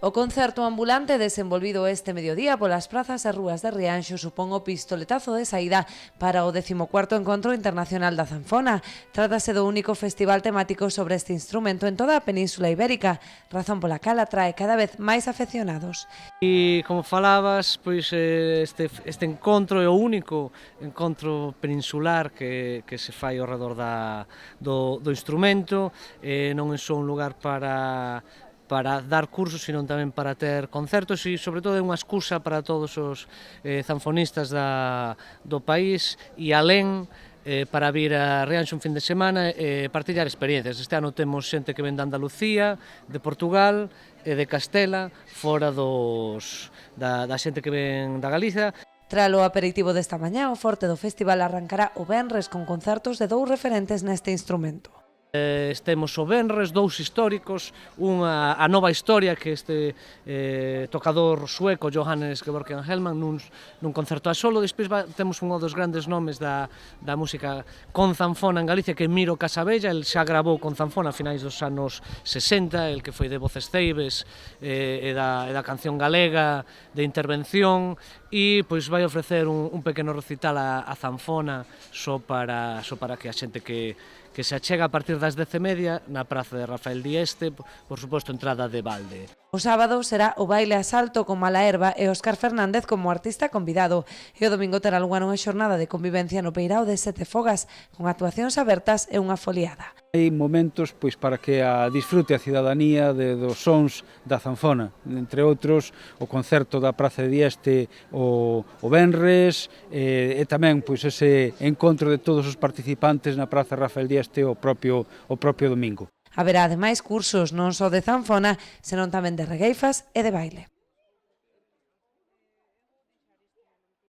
O concerto ambulante desenvolvido este mediodía polas prazas e rúas de Rianxo supón o pistoletazo de saída para o 14º Encontro Internacional da Zanfona. Trátase do único festival temático sobre este instrumento en toda a Península Ibérica, razón pola cal atrae cada vez máis afeccionados. E como falabas, pois este encontro é o único encontro peninsular que se fai ao redor do instrumento, non é só un lugar para dar cursos, sino tamén para ter concertos e, sobre todo, é unha excusa para todos os zanfonistas do país e alén para vir a Rianxo un fin de semana e partillar experiencias. Este ano temos xente que ven de Andalucía, de Portugal e de Castela, fora da xente que ven da Galiza. Tralo aperitivo desta mañá, o forte do festival arrancará o venres con concertos de dous referentes neste instrumento. Temos o venres, dous históricos, a nova historia que este tocador sueco Johannes Gevorkian Hellman nun concerto a solo. Despois temos un dos grandes nomes da música con zanfona en Galicia, que é Miro Casabella. El xa grabou con zanfona a finais dos anos 60, el que foi de Voces Ceibes e da canción galega de intervención, e pois vai ofrecer un pequeno recital a zanfona só para que a xente que se achega a partir das 10:30 na praza de Rafael Dieste, por suposto entrada de balde. O sábado será o baile a salto con Mala Herba e Óscar Fernández como artista convidado, e o domingo terá lugar unha xornada de convivencia no Peirao de Sete Fogas, con actuacións abertas e unha foliada. Hai momentos pois para que disfrute a cidadanía dos sons da zanfona, entre outros o concerto da Praza de Dieste o venres, e tamén pois ese encontro de todos os participantes na Praza Rafael Dieste o propio domingo. Haberá ademais cursos non só de zanfona, senón tamén de regueifas e de baile.